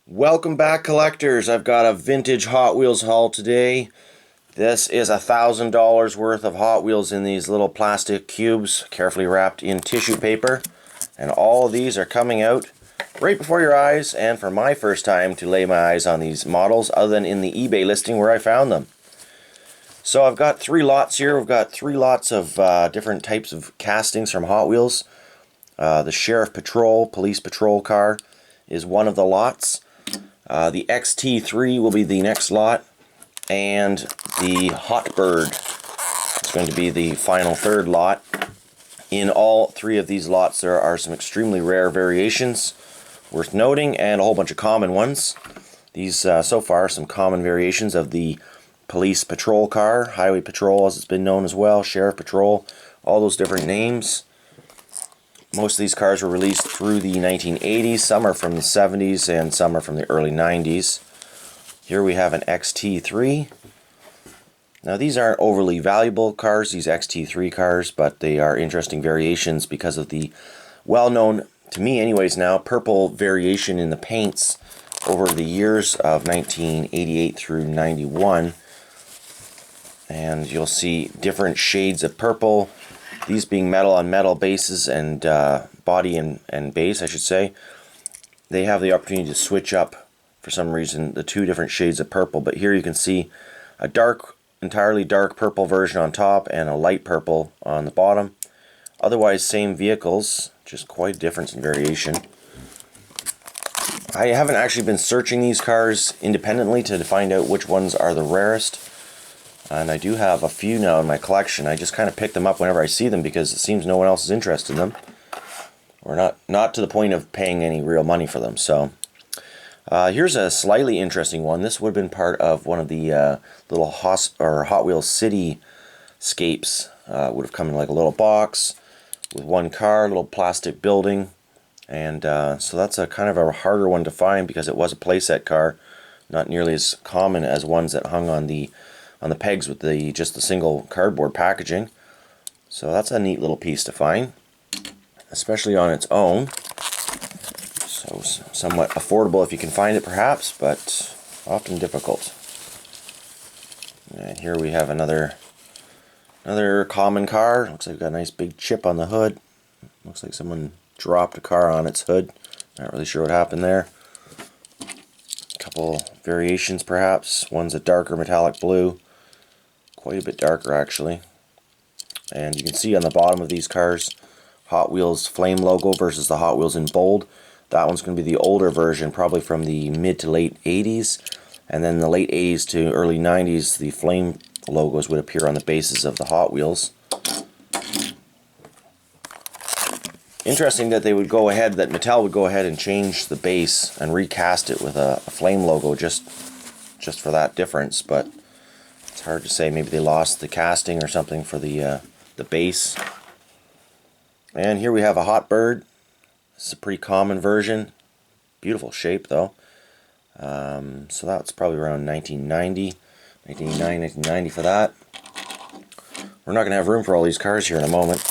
Welcome back, collectors. I've got a vintage Hot Wheels haul today. This is $1,000 worth of Hot Wheels in these little plastic cubes, carefully wrapped in tissue paper. And all of these are coming out right before your eyes, and for my first time to lay my eyes on these models, other than in the eBay listing where I found them. So I've got three lots here. We've got three lots of different types of castings from Hot Wheels. The Sheriff Patrol, Police Patrol car is one of the lots. The XT3 will be the next lot, and the Hot Bird is going to be the final third lot. In all three of these lots there are some extremely rare variations worth noting, and a whole bunch of common ones. These so far some common variations of the Police Patrol car, Highway Patrol as it's been known as well, Sheriff Patrol, all those different names. Most of these cars were released through the 1980s, some are from the 70s and some are from the early 90s. Here we have an XT3. Now these aren't overly valuable cars, these XT3 cars, but they are interesting variations because of the well-known, to me anyways now, purple variation in the paints over the years of 1988 through 91. And you'll see different shades of purple. These being metal on metal bases and body and base, I should say. They have the opportunity to switch up, for some reason, the two different shades of purple. But here you can see a entirely dark purple version on top and a light purple on the bottom. Otherwise, same vehicles, just quite a difference in variation. I haven't actually been searching these cars independently to find out which ones are the rarest. And I do have a few now in my collection. I just kind of pick them up whenever I see them because it seems no one else is interested in them. Or not to the point of paying any real money for them. So here's a slightly interesting one. This would have been part of one of the little Hot Wheels Cityscapes. Would have come in like a little box with one car, a little plastic building. And so that's a kind of a harder one to find because it was a playset car. Not nearly as common as ones that hung on the pegs with just the single cardboard packaging. So that's a neat little piece to find, especially on its own. So somewhat affordable if you can find it perhaps, but often difficult. And here we have another common car. Looks like we've got a nice big chip on the hood. Looks like someone dropped a car on its hood. Not really sure what happened there. A couple variations perhaps. One's a darker metallic blue. Quite a bit darker actually. And you can see on the bottom of these cars Hot Wheels flame logo versus the Hot Wheels in bold. That one's going to be the older version, probably from the mid to late 80s. And then the late 80s to early 90s, the flame logos would appear on the bases of the Hot Wheels. Interesting that Mattel would go ahead and change the base and recast it with a flame logo just for that difference, but it's hard to say. Maybe they lost the casting or something for the base. And here we have a Hot Bird. This is a pretty common version. Beautiful shape though. So that's probably around 1990 for that. We're not going to have room for all these cars here in a moment.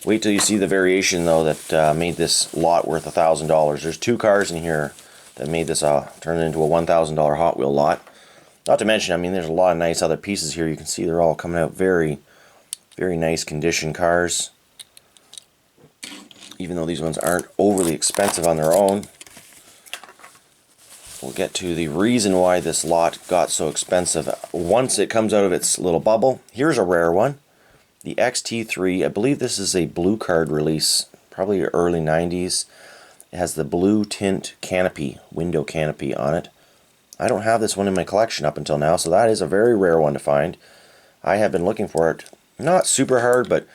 Wait till you see the variation though that made this lot worth $1,000. There's two cars in here that made this turn it into a $1,000 Hot Wheel lot. Not to mention, I mean, there's a lot of nice other pieces here. You can see they're all coming out very, very nice condition cars. Even though these ones aren't overly expensive on their own. We'll get to the reason why this lot got so expensive once it comes out of its little bubble. Here's a rare one. The XT3. I believe this is a blue card release, probably early 90s. It has the blue tint canopy, window canopy on it. I don't have this one in my collection up until now, so that is a very rare one to find. I have been looking for it, not super hard, but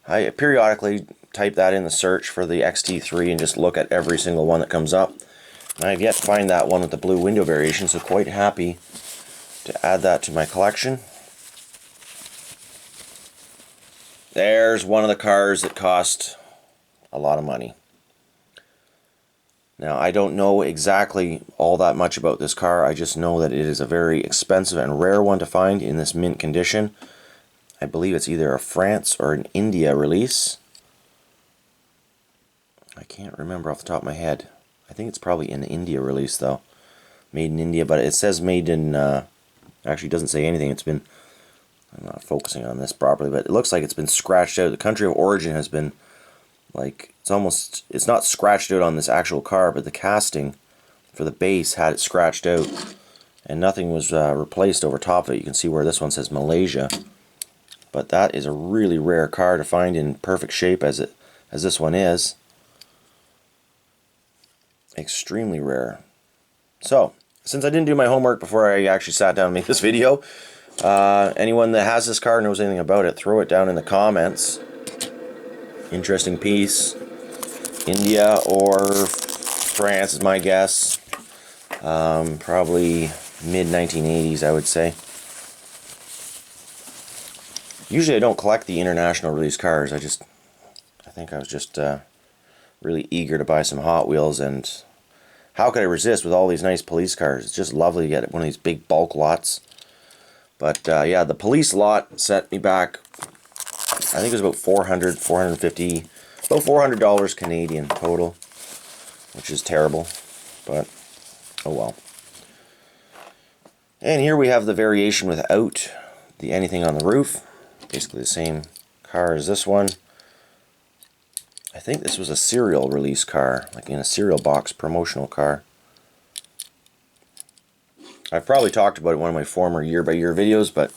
I periodically type that in the search for the XT3 and just look at every single one that comes up. And I have yet to find that one with the blue window variation, so quite happy to add that to my collection. There's one of the cars that cost a lot of money. Now, I don't know exactly all that much about this car. I just know that it is a very expensive and rare one to find in this mint condition. I believe it's either a France or an India release. I can't remember off the top of my head. I think think it's probably an India release though. Made in India, but it says made in, actually it doesn't say anything. It's been, I'm not focusing on this properly, but it looks like it's been scratched out. The country of origin has been, like, it's not scratched out on this actual car, but the casting for the base had it scratched out, and nothing was replaced over top of it. You can see where this one says Malaysia, but that is a really rare car to find in perfect shape as this one is. Extremely rare. So, since I didn't do my homework before I actually sat down and made this video, anyone that has this car, knows anything about it, throw it down in the comments. Interesting piece. India or France is my guess. Probably mid-1980s, I would say. Usually I don't collect the international release cars. I think I was just really eager to buy some Hot Wheels, and how could I resist with all these nice police cars? It's just lovely to get one of these big bulk lots. But yeah, the police lot set me back, I think it was about $400, $450, about $400 Canadian total, which is terrible, but oh well. And here we have the variation without the anything on the roof. Basically the same car as this one. I think this was a serial release car, like in a cereal box promotional car. I've probably talked about it in one of my former year-by-year videos, but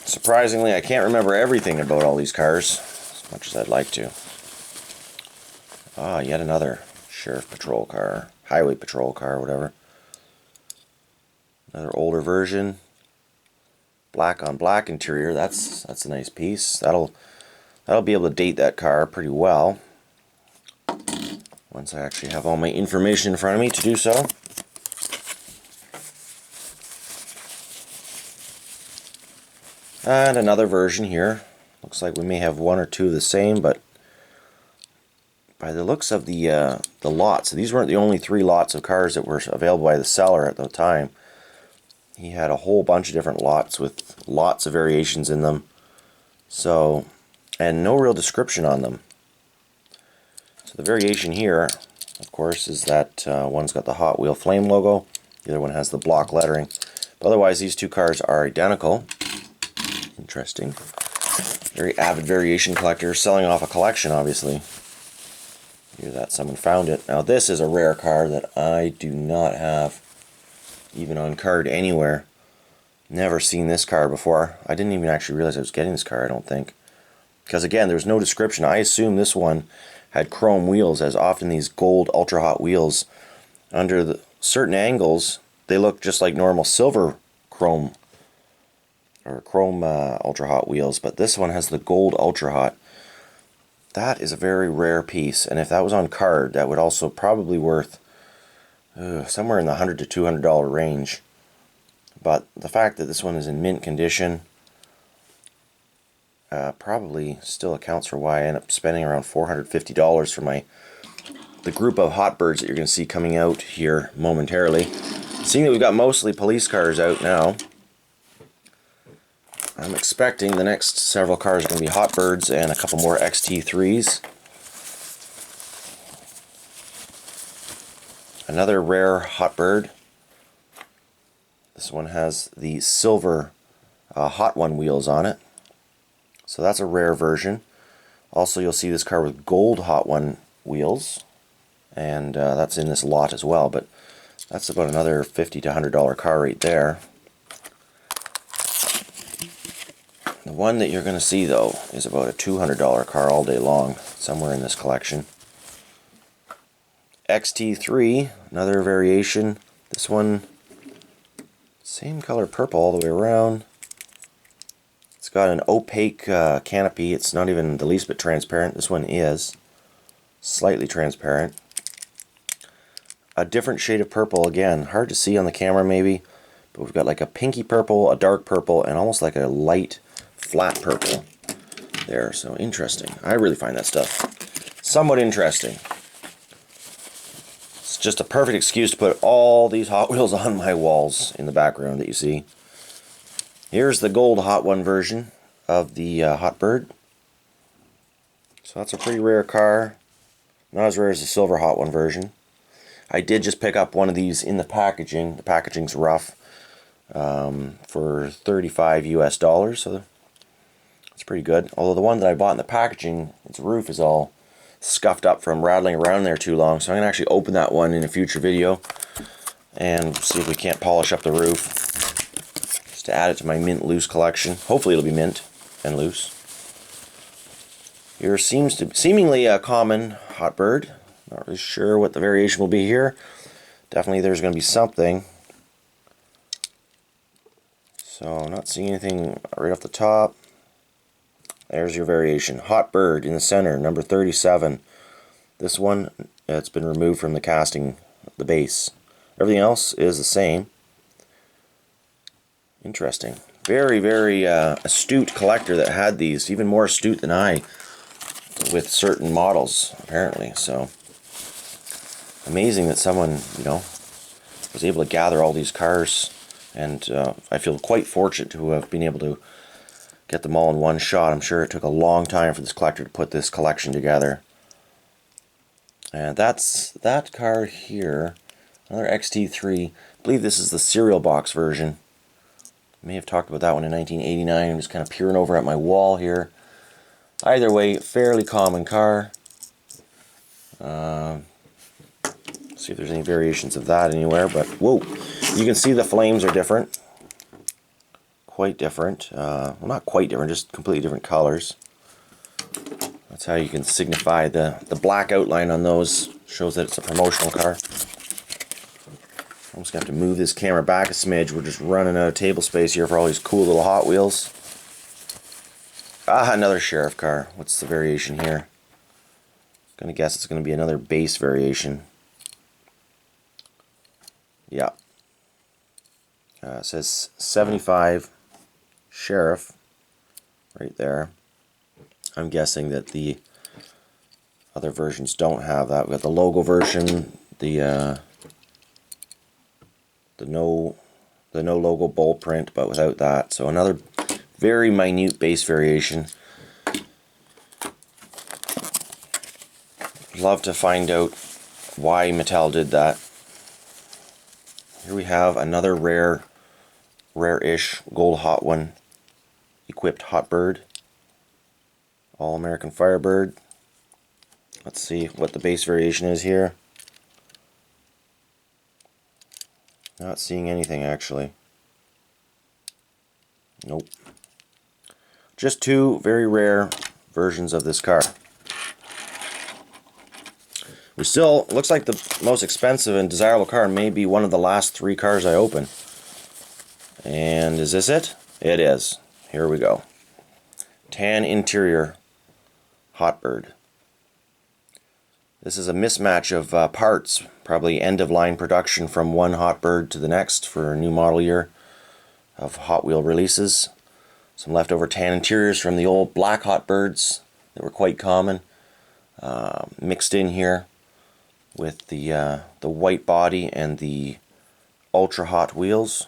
surprisingly I can't remember everything about all these cars, as much as I'd like to. Ah, yet another sheriff patrol car, highway patrol car, whatever. Another older version. Black on black interior, that's a nice piece. That'll be able to date that car pretty well once I actually have all my information in front of me to do so. And another version here. Looks like we may have one or two of the same, but by the looks of the lots, these weren't the only 3 lots of cars that were available by the seller at the time. He had a whole bunch of different lots with lots of variations in them. So, and no real description on them. So the variation here, of course, is that one's got the Hot Wheel Flame logo, the other one has the block lettering. But otherwise, these 2 cars are identical. Interesting. Very avid variation collector, selling off a collection, obviously. Hear that someone found it. Now this is a rare car that I do not have, even on card anywhere. Never seen this car before. I didn't even actually realize I was getting this car, I don't think. Because again, there's no description. I assume this one had chrome wheels, as often these gold Ultra Hot wheels, under the certain angles, they look just like normal silver chrome, or chrome Ultra Hot wheels, but this one has the gold Ultra Hot. That is a very rare piece, and if that was on card, that would also probably worth somewhere in the $100 to $200 range. But the fact that this one is in mint condition probably still accounts for why I end up spending around $450 for the group of Hotbirds that you're going to see coming out here momentarily. Seeing that we've got mostly police cars out now, I'm expecting the next several cars are going to be Hotbirds and a couple more XT3s. Another rare Hotbird. This one has the silver Hot One wheels on it. So that's a rare version. Also, you'll see this car with gold Hot One wheels. And that's in this lot as well. But that's about another $50 to $100 car right there. The one that you're going to see, though, is about a $200 car all day long, somewhere in this collection. XT3, another variation. This one, same color purple all the way around. It's got an opaque canopy. It's not even the least bit transparent. This one is slightly transparent. A different shade of purple, again, hard to see on the camera maybe, but we've got like a pinky purple, a dark purple, and almost like a light flat purple there. So interesting. I really find that stuff somewhat interesting. It's just a perfect excuse to put all these Hot Wheels on my walls in the background that you see. Here's the gold Hot One version of the Hotbird. So that's a pretty rare car. Not as rare as the silver Hot One version. I did just pick up one of these in the packaging. The packaging's rough, for $35 US, so it's pretty good. Although the one that I bought in the packaging, its roof is all scuffed up from rattling around there too long. So I'm going to actually open that one in a future video and see if we can't polish up the roof, just to add it to my mint loose collection. Hopefully it'll be mint and loose. Here seems to seemingly a common hot bird. Not really sure what the variation will be here. Definitely there's going to be something. So not seeing anything right off the top. There's your variation. Hot bird in the center, number 37. This one, it's been removed from the casting, the base. Everything else is the same. Interesting. Very, very astute collector that had these. Even more astute than I with certain models, apparently. So amazing that someone, you know, was able to gather all these cars. And I feel quite fortunate to have been able to get them all in one shot. I'm sure it took a long time for this collector to put this collection together. And that's that car here. Another XT3. I believe this is the cereal box version. May have talked about that one in 1989. I'm just kind of peering over at my wall here. Either way, fairly common car. See if there's any variations of that anywhere. But whoa, you can see the flames are different. Quite different. Well, not quite different, just completely different colors. That's how you can signify the black outline on those. Shows that it's a promotional car. I'm just going to have to move this camera back a smidge. We're just running out of table space here for all these cool little Hot Wheels. Ah, another sheriff car. What's the variation here? Gonna guess it's going to be another base variation. Yeah. It says 75 Sheriff right there. I'm guessing that the other versions don't have that. We've got the logo version, the no logo bold print, but without that. So another very minute base variation. Love to find out why Mattel did that. Here we have another rare-ish gold hot one equipped hot bird. All American Firebird. Let's see what the base variation is here. Not seeing anything actually. Nope. Just two very rare versions of this car. We still, looks like the most expensive and desirable car may be one of the last three cars I open. And is this it? It is. Here we go. Tan interior hot bird. This is a mismatch of parts, probably end-of-line production from one hot bird to the next for a new model year of Hot Wheel releases. Some leftover tan interiors from the old black hot birds that were quite common, mixed in here with the white body and the ultra hot wheels.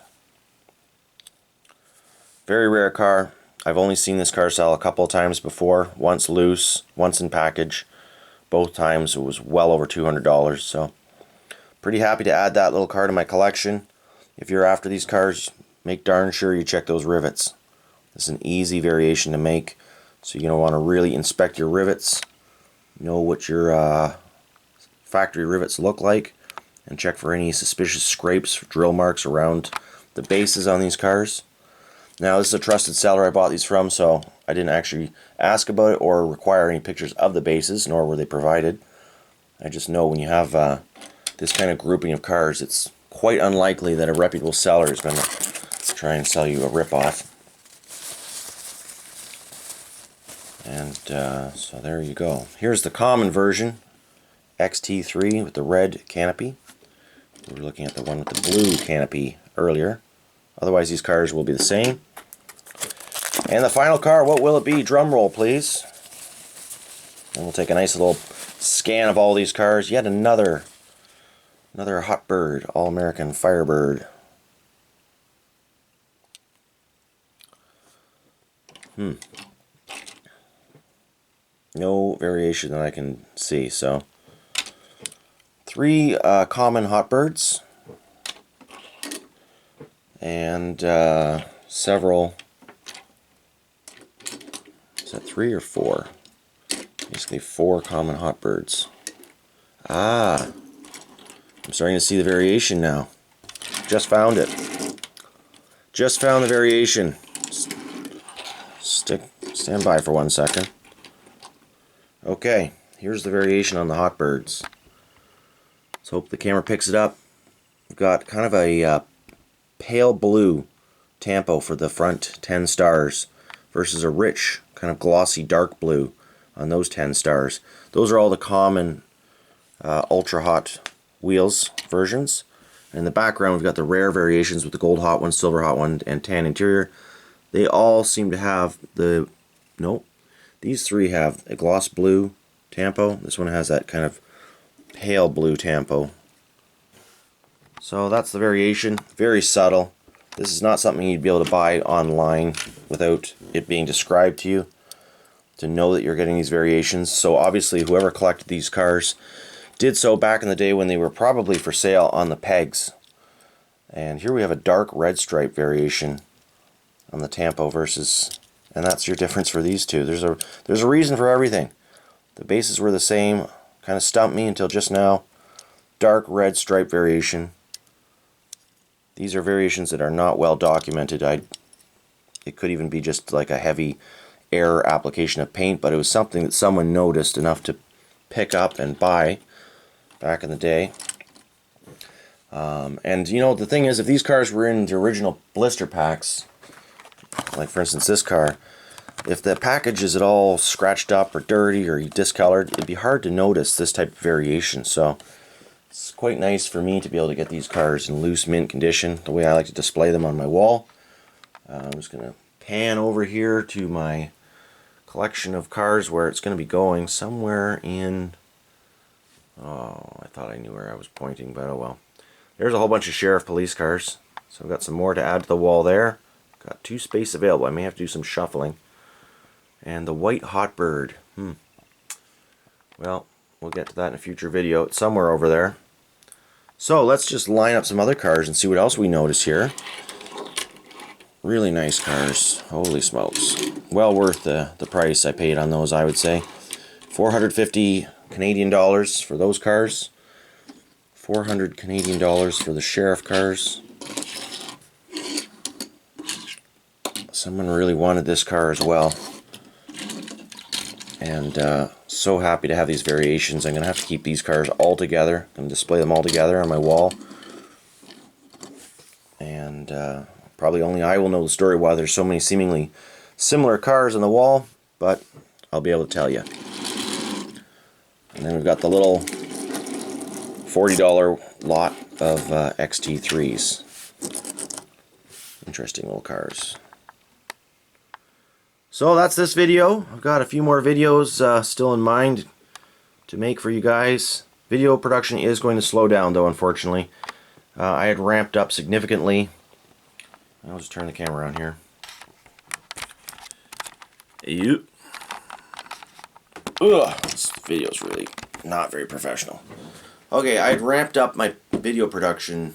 Very rare car. I've only seen this car sell a couple of times before, once loose, once in package. Both times it was well over $200, so pretty happy to add that little car to my collection. If you're after these cars, make darn sure you check those rivets. This is an easy variation to make, so you're going to want to really inspect your rivets, know what your factory rivets look like, and check for any suspicious scrapes, drill marks around the bases on these cars. Now, this is a trusted seller I bought these from, so I didn't actually ask about it or require any pictures of the bases, nor were they provided. I just know when you have this kind of grouping of cars, it's quite unlikely that a reputable seller is going to try and sell you a rip-off. And so there you go. Here's the common version, XT3 with the red canopy. We were looking at the one with the blue canopy earlier. Otherwise, these cars will be the same. And the final car, what will it be? Drum roll, please. And we'll take a nice little scan of all these cars. Yet another hot bird, All-American Firebird. No variation that I can see, so 3 common Hotbirds, and several, is that 3 or 4? Basically 4 common Hotbirds. Ah, I'm starting to see the variation now. Just found it. Just found the variation. Stand by for 1 second. Okay, here's the variation on the Hotbirds. Let's hope the camera picks it up. We've got kind of a pale blue tampo for the front 10 stars versus a rich, kind of glossy dark blue on those 10 stars. Those are all the common Ultra Hot Wheels versions. In the background, we've got the rare variations with the gold hot one, silver hot one, and tan interior. They all seem to have the... Nope. These 3 have a gloss blue tampo. This one has that kind of pale blue tampo. So that's the variation. Very subtle. This is not something you'd be able to buy online without it being described to you to know that you're getting these variations. So obviously whoever collected these cars did so back in the day when they were probably for sale on the pegs. And here we have a dark red stripe variation on the tampo versus, and that's your difference for these two. There's a reason for everything. The bases were the same, kind of stumped me until just now. Dark red stripe variation. These are variations that are not well documented. It could even be just like a heavy air application of paint, but it was something that someone noticed enough to pick up and buy back in the day. And you know, the thing is, if these cars were in the original blister packs, like for instance this car, if the package is at all scratched up or dirty or discolored, it'd be hard to notice this type of variation. So it's quite nice for me to be able to get these cars in loose mint condition, the way I like to display them on my wall. I'm just going to pan over here to my collection of cars where it's going to be going, somewhere in... Oh, I thought I knew where I was pointing, but oh well. There's a whole bunch of sheriff police cars. So I've got some more to add to the wall there. Got 2 space available. I may have to do some shuffling. And the white Hotbird. Well, we'll get to that in a future video. It's somewhere over there. So let's just line up some other cars and see what else we notice here. Really nice cars. Holy smokes. Well worth the price I paid on those, I would say. 450 Canadian dollars for those cars. 400 Canadian dollars for the sheriff cars. Someone really wanted this car as well. And so happy to have these variations. I'm going to have to keep these cars all together. I'm going to display them all together on my wall. And probably only I will know the story why there's so many seemingly similar cars on the wall, but I'll be able to tell you. And then we've got the little $40 lot of XT3s. Interesting little cars. So that's this video. I've got a few more videos still in mind to make for you guys. Video production is going to slow down though, unfortunately. I had ramped up significantly. I'll just turn the camera around here. Yep. Ugh, this video's really not very professional. Okay, I had ramped up my video production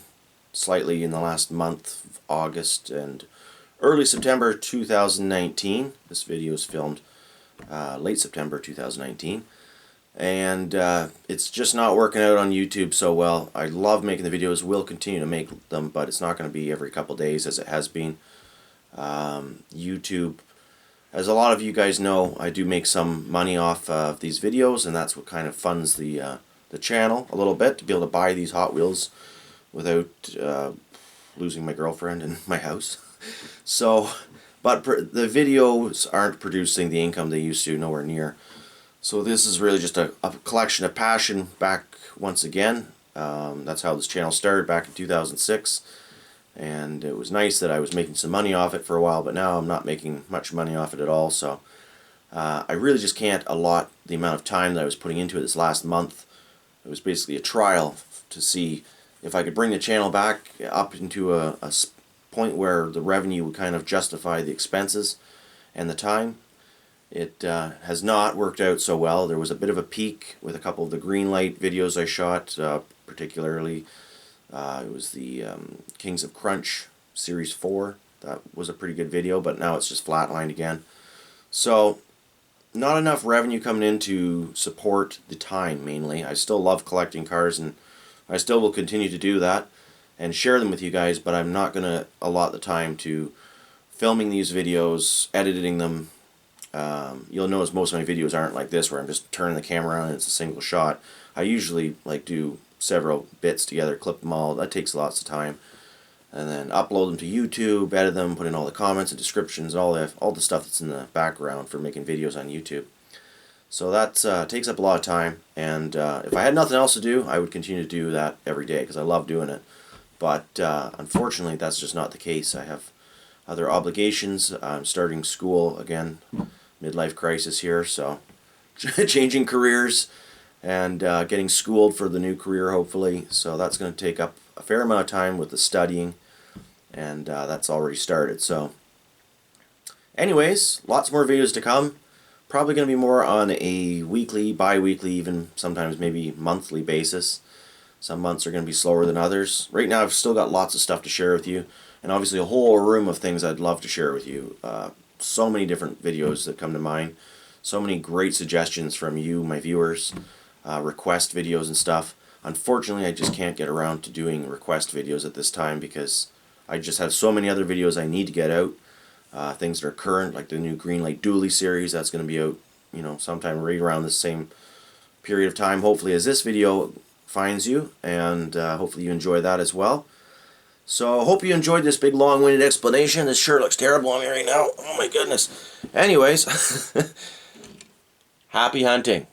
slightly in the last month of August and early September 2019. This video is filmed late September 2019. And it's just not working out on YouTube so well. I love making the videos, will continue to make them, but it's not going to be every couple days as it has been. YouTube, as a lot of you guys know, I do make some money off of these videos, and that's what kind of funds the channel a little bit, to be able to buy these Hot Wheels without losing my girlfriend and my house. So, but the videos aren't producing the income they used to, nowhere near. So this is really just a collection of passion back once again. That's how this channel started back in 2006. And it was nice that I was making some money off it for a while, but now I'm not making much money off it at all. So I really just can't allot the amount of time that I was putting into it this last month. It was basically a trial to see if I could bring the channel back up into a point where the revenue would kind of justify the expenses and the time. It has not worked out so well. There was a bit of a peak with a couple of the Greenlight videos I shot, particularly it was the Kings of Crunch Series 4. That was a pretty good video, but now it's just flatlined again. So, not enough revenue coming in to support the time, mainly. I still love collecting cars, and I still will continue to do that and share them with you guys, but I'm not going to allot the time to filming these videos, editing them. You'll notice most of my videos aren't like this, where I'm just turning the camera on and it's a single shot. I usually like do several bits together, clip them all. That takes lots of time. And then upload them to YouTube, edit them, put in all the comments and descriptions, all the stuff that's in the background for making videos on YouTube. So that takes up a lot of time, and if I had nothing else to do, I would continue to do that every day because I love doing it. But unfortunately, that's just not the case. I have other obligations. I'm starting school again, midlife crisis here, so changing careers and getting schooled for the new career, hopefully. So that's going to take up a fair amount of time with the studying, and that's already started. So anyways, lots more videos to come. Probably going to be more on a weekly, bi-weekly, even sometimes maybe monthly basis. Some months are going to be slower than others. Right now I've still got lots of stuff to share with you, and obviously a whole room of things I'd love to share with you. So many different videos that come to mind. So many great suggestions from you, my viewers. Request videos and stuff. Unfortunately, I just can't get around to doing request videos at this time because I just have so many other videos I need to get out. Things that are current, like the new Greenlight Dually series, that's going to be out, you know, sometime right around the same period of time, hopefully, as this video finds you, and hopefully you enjoy that as well. So, hope you enjoyed this big long-winded explanation. This shirt looks terrible on me right now. Oh my goodness. Anyways, happy hunting.